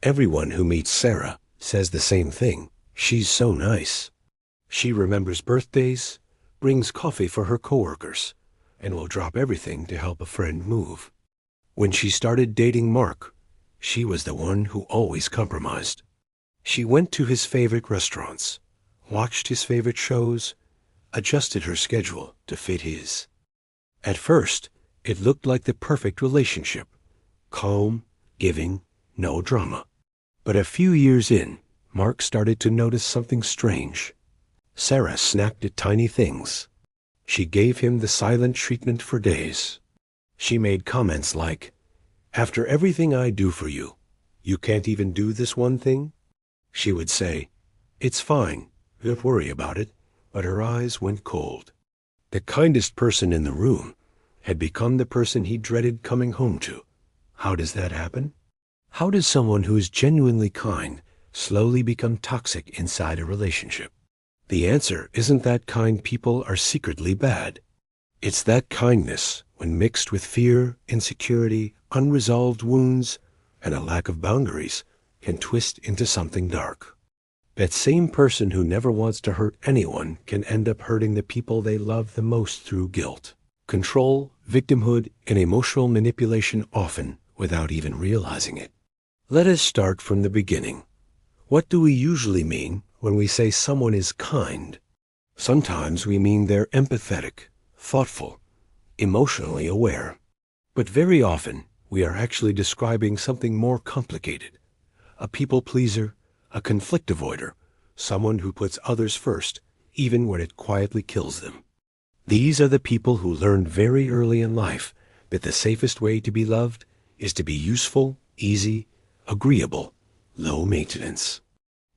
Everyone who meets Sarah says the same thing. She's so nice. She remembers birthdays, brings coffee for her coworkers, and will drop everything to help a friend move. When she started dating Mark, she was the one who always compromised. She went to his favorite restaurants, watched his favorite shows, adjusted her schedule to fit his. At first, it looked like the perfect relationship. Calm, giving, no drama. But a few years in, Mark started to notice something strange. Sarah snapped at tiny things. She gave him the silent treatment for days. She made comments like, "After everything I do for you, you can't even do this one thing?" She would say, "It's fine, don't worry about it," but her eyes went cold. The kindest person in the room had become the person he dreaded coming home to. How does that happen? How does someone who is genuinely kind slowly become toxic inside a relationship? The answer isn't that kind people are secretly bad. It's that kindness, when mixed with fear, insecurity, unresolved wounds, and a lack of boundaries, can twist into something dark. That same person who never wants to hurt anyone can end up hurting the people they love the most through guilt, control, victimhood, and emotional manipulation, often without even realizing it. Let us start from the beginning. What do we usually mean when we say someone is kind? Sometimes we mean they're empathetic, thoughtful, emotionally aware. But very often, we are actually describing something more complicated. A people pleaser, a conflict avoider, someone who puts others first, even when it quietly kills them. These are the people who learned very early in life that the safest way to be loved is to be useful, easy, agreeable, low maintenance.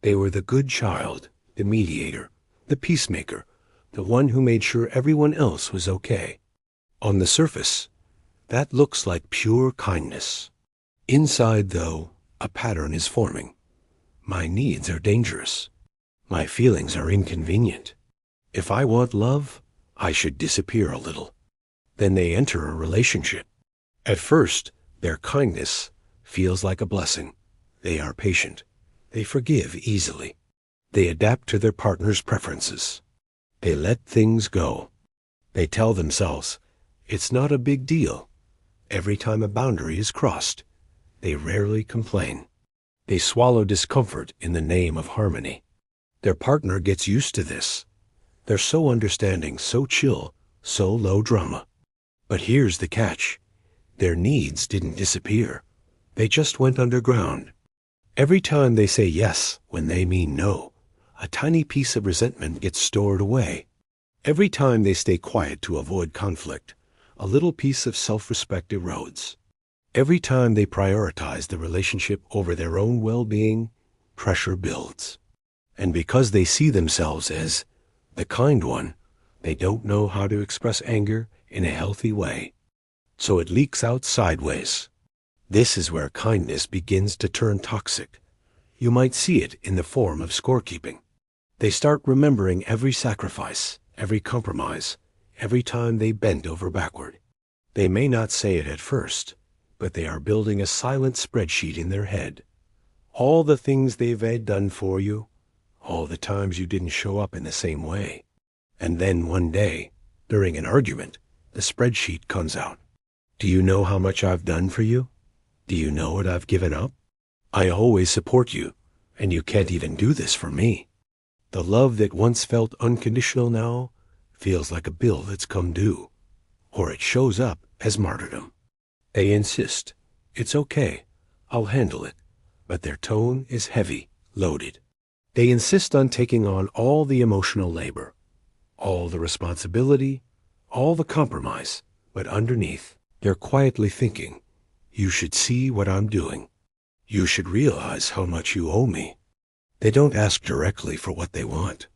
They were the good child, the mediator, the peacemaker, the one who made sure everyone else was okay. On the surface, that looks like pure kindness. Inside, though, a pattern is forming. My needs are dangerous. My feelings are inconvenient. If I want love, I should disappear a little. Then they enter a relationship. At first, their kindness feels like a blessing. They are patient. They forgive easily. They adapt to their partner's preferences. They let things go. They tell themselves, it's not a big deal. Every time a boundary is crossed, they rarely complain. They swallow discomfort in the name of harmony. Their partner gets used to this. They're so understanding, so chill, so low drama. But here's the catch. Their needs didn't disappear. They just went underground. Every time they say yes when they mean no, a tiny piece of resentment gets stored away. Every time they stay quiet to avoid conflict, a little piece of self-respect erodes. Every time they prioritize the relationship over their own well-being, pressure builds. And because they see themselves as the kind one, they don't know how to express anger in a healthy way. So it leaks out sideways. This is where kindness begins to turn toxic. You might see it in the form of scorekeeping. They start remembering every sacrifice, every compromise, every time they bent over backward. They may not say it at first, but they are building a silent spreadsheet in their head. All the things they've done for you, all the times you didn't show up in the same way. And then one day, during an argument, the spreadsheet comes out. Do you know how much I've done for you? Do you know what I've given up? I always support you, and you can't even do this for me. The love that once felt unconditional now feels like a bill that's come due, or it shows up as martyrdom. They insist, it's okay, I'll handle it, but their tone is heavy, loaded. They insist on taking on all the emotional labor, all the responsibility, all the compromise, but underneath, they're quietly thinking, you should see what I'm doing. You should realize how much you owe me. They don't ask directly for what they want.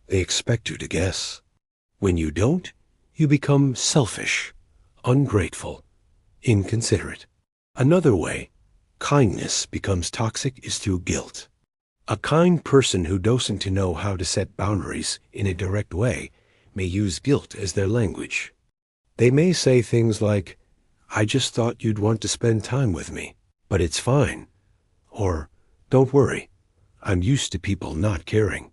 They expect you to guess. When you don't, you become selfish, ungrateful, inconsiderate. Another way kindness becomes toxic is through guilt. A kind person who doesn't know how to set boundaries in a direct way may use guilt as their language. They may say things like, I just thought you'd want to spend time with me, but it's fine. Or, don't worry, I'm used to people not caring.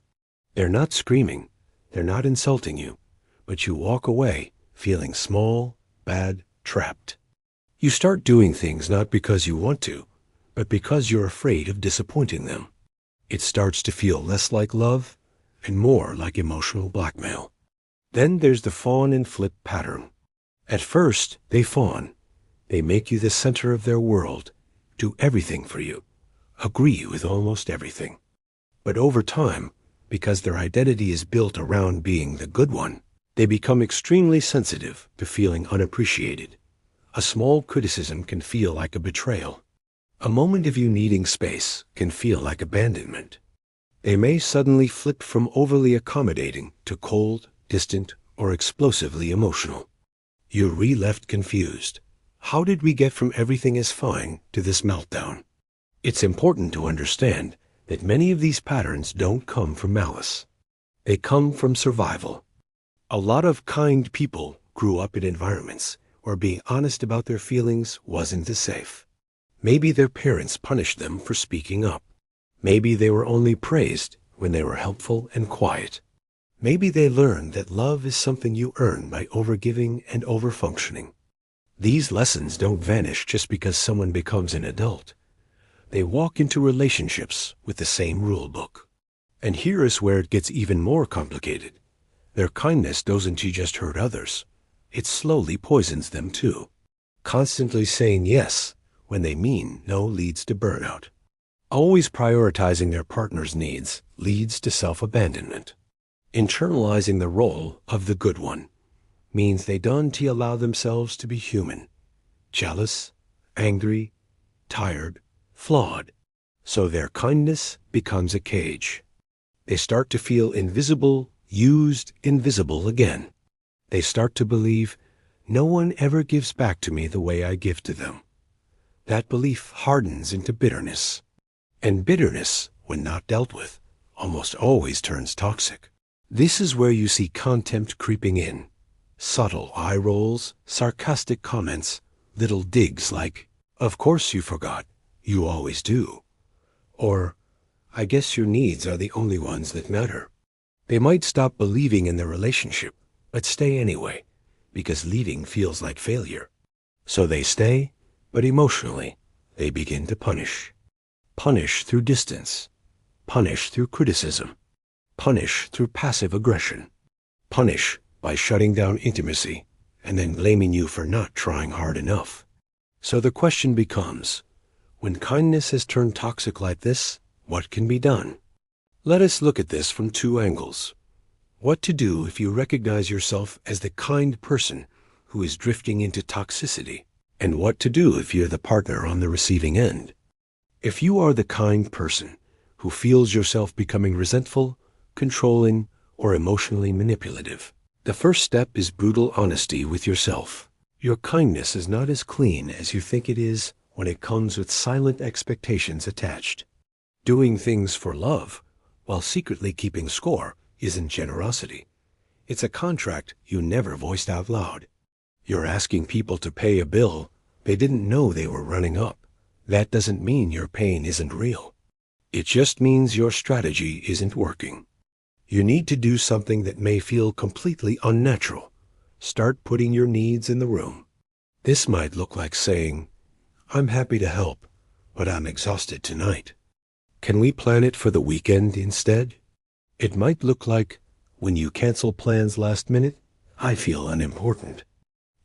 They're not screaming, they're not insulting you, but you walk away feeling small, bad, trapped. You start doing things not because you want to, but because you're afraid of disappointing them. It starts to feel less like love and more like emotional blackmail. Then there's the fawn and flip pattern. At first, they fawn. They make you the center of their world, do everything for you, agree with almost everything. But over time, because their identity is built around being the good one, they become extremely sensitive to feeling unappreciated. A small criticism can feel like a betrayal. A moment of you needing space can feel like abandonment. They may suddenly flip from overly accommodating to cold, distant, or explosively emotional. You're left confused. How did we get from everything is fine to this meltdown? It's important to understand that many of these patterns don't come from malice. They come from survival. A lot of kind people grew up in environments where being honest about their feelings wasn't as safe. Maybe their parents punished them for speaking up. Maybe they were only praised when they were helpful and quiet. Maybe they learned that love is something you earn by overgiving and overfunctioning. These lessons don't vanish just because someone becomes an adult. They walk into relationships with the same rule book. And here is where it gets even more complicated. Their kindness doesn't just hurt others. It slowly poisons them too. Constantly saying yes when they mean no leads to burnout. Always prioritizing their partner's needs leads to self-abandonment. Internalizing the role of the good one means they don't allow themselves to be human, jealous, angry, tired, flawed. So their kindness becomes a cage. They start to feel invisible, used, invisible again. They start to believe, no one ever gives back to me the way I give to them. That belief hardens into bitterness. And bitterness, when not dealt with, almost always turns toxic. This is where you see contempt creeping in. Subtle eye rolls, sarcastic comments, little digs like, of course you forgot, you always do. Or, I guess your needs are the only ones that matter. They might stop believing in the relationship, but stay anyway, because leaving feels like failure. So they stay, but emotionally, they begin to punish. Punish through distance. Punish through criticism. Punish through passive aggression. Punish by shutting down intimacy and then blaming you for not trying hard enough. So the question becomes, when kindness has turned toxic like this, what can be done? Let us look at this from two angles. What to do if you recognize yourself as the kind person who is drifting into toxicity, and what to do if you're the partner on the receiving end. If you are the kind person who feels yourself becoming resentful, controlling, or emotionally manipulative, the first step is brutal honesty with yourself. Your kindness is not as clean as you think it is when it comes with silent expectations attached. Doing things for love while secretly keeping score isn't generosity. It's a contract you never voiced out loud. You're asking people to pay a bill they didn't know they were running up. That doesn't mean your pain isn't real. It just means your strategy isn't working. You need to do something that may feel completely unnatural. Start putting your needs in the room. This might look like saying, I'm happy to help, but I'm exhausted tonight. Can we plan it for the weekend instead? It might look like, when you cancel plans last minute, I feel unimportant.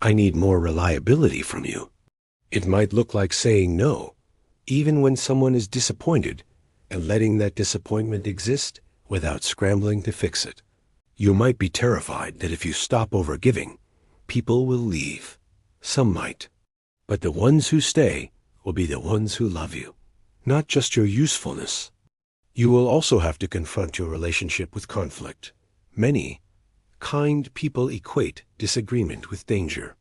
I need more reliability from you. It might look like saying no, even when someone is disappointed, and letting that disappointment exist without scrambling to fix it. You might be terrified that if you stop overgiving, people will leave. Some might. But the ones who stay will be the ones who love you, not just your usefulness. You will also have to confront your relationship with conflict. Many kind people equate disagreement with danger.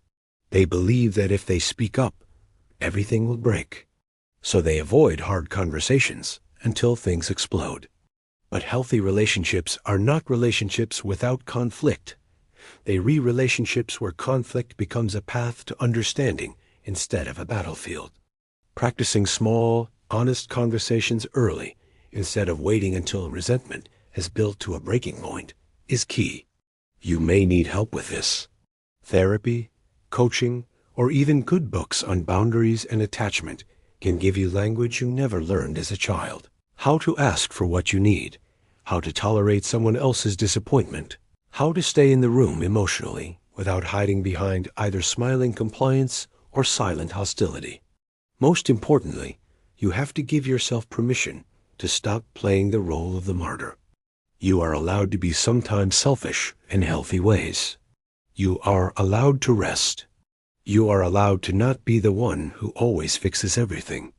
They believe that if they speak up, everything will break. So they avoid hard conversations until things explode. But healthy relationships are not relationships without conflict. They are relationships where conflict becomes a path to understanding instead of a battlefield. Practicing small, Honest conversations early, instead of waiting until resentment has built to a breaking point, is key. You may need help with this. Therapy, coaching, or even good books on boundaries and attachment can give you language you never learned as a child. How to ask for what you need, how to tolerate someone else's disappointment, how to stay in the room emotionally without hiding behind either smiling compliance or silent hostility. Most importantly, you have to give yourself permission to stop playing the role of the martyr. You are allowed to be sometimes selfish in healthy ways. You are allowed to rest. You are allowed to not be the one who always fixes everything.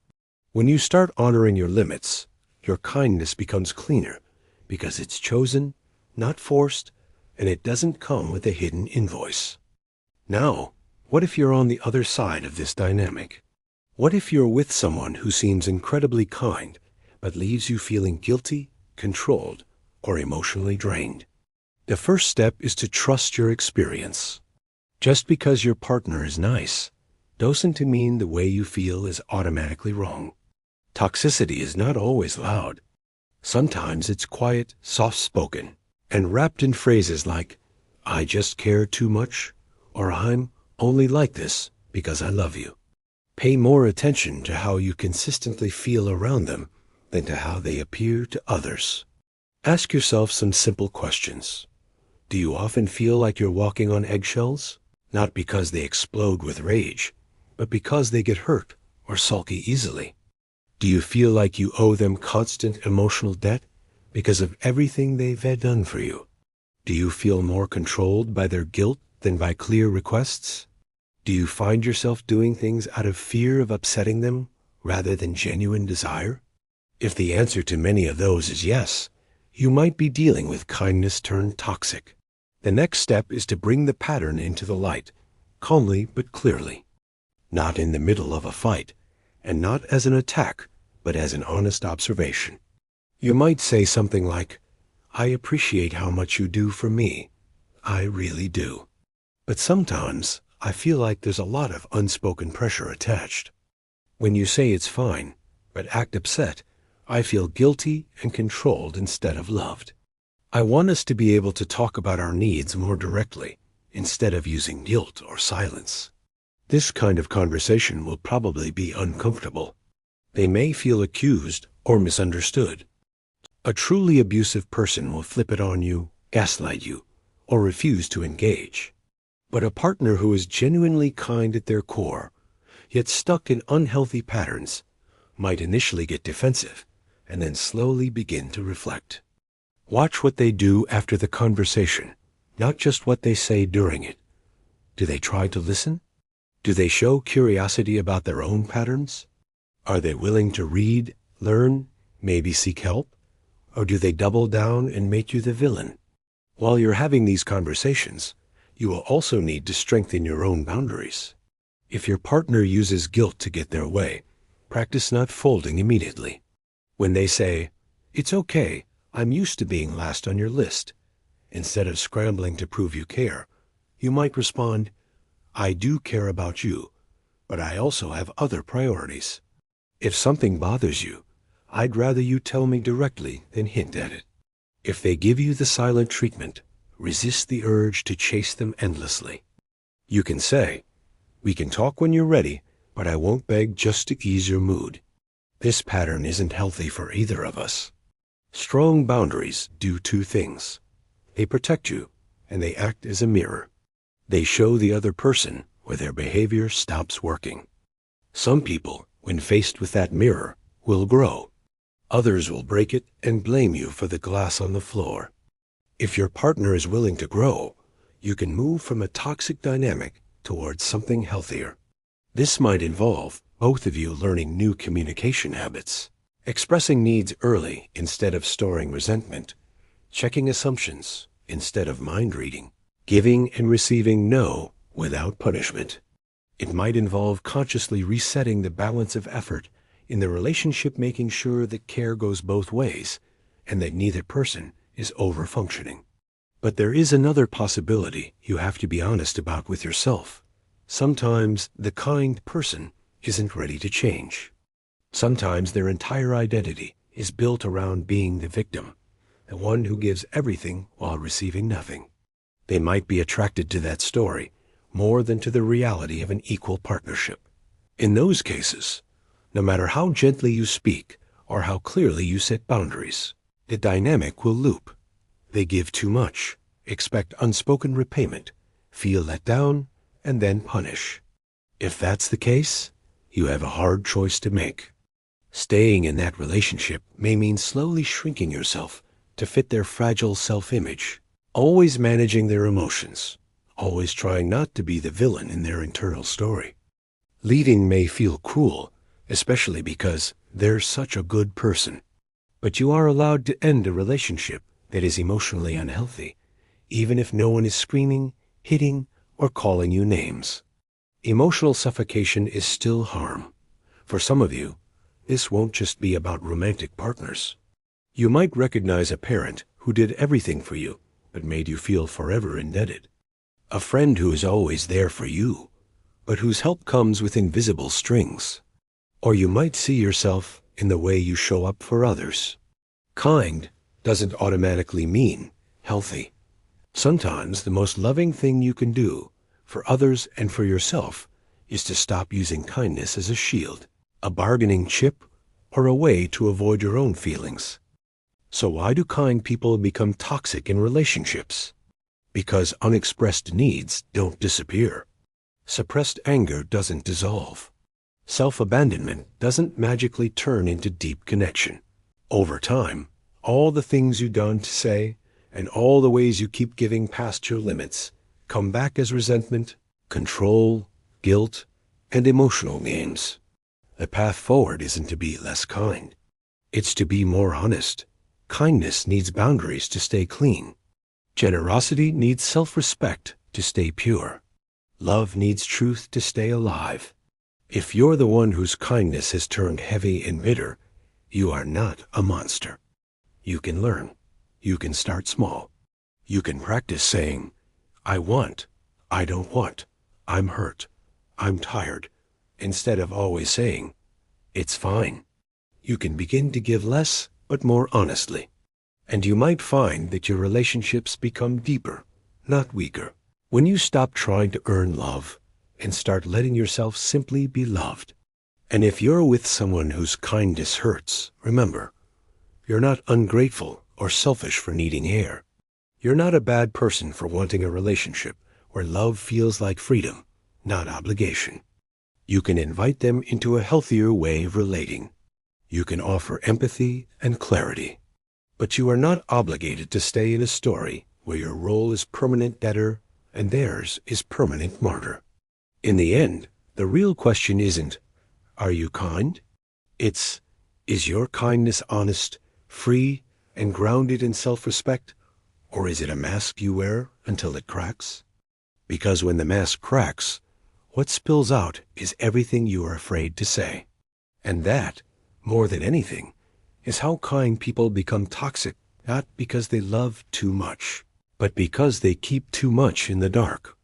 When you start honoring your limits, your kindness becomes cleaner because it's chosen, not forced, and it doesn't come with a hidden invoice. Now, what if you're on the other side of this dynamic? What if you're with someone who seems incredibly kind, but leaves you feeling guilty, controlled, or emotionally drained? The first step is to trust your experience. Just because your partner is nice doesn't mean the way you feel is automatically wrong. Toxicity is not always loud. Sometimes it's quiet, soft-spoken, and wrapped in phrases like, "I just care too much," or "I'm only like this because I love you." Pay more attention to how you consistently feel around them than to how they appear to others. Ask yourself some simple questions. Do you often feel like you're walking on eggshells? Not because they explode with rage, but because they get hurt or sulky easily. Do you feel like you owe them constant emotional debt because of everything they've done for you? Do you feel more controlled by their guilt than by clear requests? Do you find yourself doing things out of fear of upsetting them rather than genuine desire? If the answer to many of those is yes, you might be dealing with kindness turned toxic. The next step is to bring the pattern into the light, calmly but clearly. Not in the middle of a fight, and not as an attack, but as an honest observation. You might say something like, "I appreciate how much you do for me. I really do. But sometimes I feel like there's a lot of unspoken pressure attached. When you say it's fine, but act upset, I feel guilty and controlled instead of loved. I want us to be able to talk about our needs more directly, instead of using guilt or silence." This kind of conversation will probably be uncomfortable. They may feel accused or misunderstood. A truly abusive person will flip it on you, gaslight you, or refuse to engage. But a partner who is genuinely kind at their core, yet stuck in unhealthy patterns, might initially get defensive and then slowly begin to reflect. Watch what they do after the conversation, not just what they say during it. Do they try to listen? Do they show curiosity about their own patterns? Are they willing to read, learn, maybe seek help? Or do they double down and make you the villain? While you're having these conversations, you will also need to strengthen your own boundaries. If your partner uses guilt to get their way, practice not folding immediately. When they say, "It's okay, I'm used to being last on your list," instead of scrambling to prove you care, you might respond, "I do care about you, but I also have other priorities. If something bothers you, I'd rather you tell me directly than hint at it." If they give you the silent treatment, resist the urge to chase them endlessly. You can say, "We can talk when you're ready, but I won't beg just to ease your mood." This pattern isn't healthy for either of us. Strong boundaries do two things. They protect you, and they act as a mirror. They show the other person where their behavior stops working. Some people, when faced with that mirror, will grow. Others will break it and blame you for the glass on the floor. If your partner is willing to grow, you can move from a toxic dynamic towards something healthier. This might involve both of you learning new communication habits, expressing needs early instead of storing resentment, checking assumptions instead of mind reading, giving and receiving no without punishment. It might involve consciously resetting the balance of effort in the relationship, making sure that care goes both ways and that neither person is over-functioning. But there is another possibility you have to be honest about with yourself. Sometimes the kind person isn't ready to change. Sometimes their entire identity is built around being the victim, the one who gives everything while receiving nothing. They might be attracted to that story more than to the reality of an equal partnership. In those cases, no matter how gently you speak or how clearly you set boundaries, the dynamic will loop. They give too much, expect unspoken repayment, feel let down, and then punish. If that's the case, you have a hard choice to make. Staying in that relationship may mean slowly shrinking yourself to fit their fragile self-image, always managing their emotions, always trying not to be the villain in their internal story. Leaving may feel cruel, especially because they're such a good person. But you are allowed to end a relationship that is emotionally unhealthy, even if no one is screaming, hitting, or calling you names. Emotional suffocation is still harm. For some of you, this won't just be about romantic partners. You might recognize a parent who did everything for you, but made you feel forever indebted. A friend who is always there for you, but whose help comes with invisible strings. Or you might see yourself in the way you show up for others. Kind doesn't automatically mean healthy. Sometimes the most loving thing you can do for others and for yourself is to stop using kindness as a shield, a bargaining chip, or a way to avoid your own feelings. So why do kind people become toxic in relationships? Because unexpressed needs don't disappear. Suppressed anger doesn't dissolve. Self-abandonment doesn't magically turn into deep connection. Over time, all the things you've done to say and all the ways you keep giving past your limits come back as resentment, control, guilt, and emotional games. The path forward isn't to be less kind. It's to be more honest. Kindness needs boundaries to stay clean. Generosity needs self-respect to stay pure. Love needs truth to stay alive. If you're the one whose kindness has turned heavy and bitter, you are not a monster. You can learn. You can start small. You can practice saying, I want, I don't want, I'm hurt, I'm tired, instead of always saying, it's fine. You can begin to give less, but more honestly. And you might find that your relationships become deeper, not weaker, when you stop trying to earn love and start letting yourself simply be loved. And if you're with someone whose kindness hurts, remember, you're not ungrateful or selfish for needing air. You're not a bad person for wanting a relationship where love feels like freedom, not obligation. You can invite them into a healthier way of relating. You can offer empathy and clarity. But you are not obligated to stay in a story where your role is permanent debtor and theirs is permanent martyr. In the end, the real question isn't, are you kind? It's, is your kindness honest, free, and grounded in self-respect? Or is it a mask you wear until it cracks? Because when the mask cracks, what spills out is everything you are afraid to say. And that, more than anything, is how kind people become toxic, not because they love too much, but because they keep too much in the dark.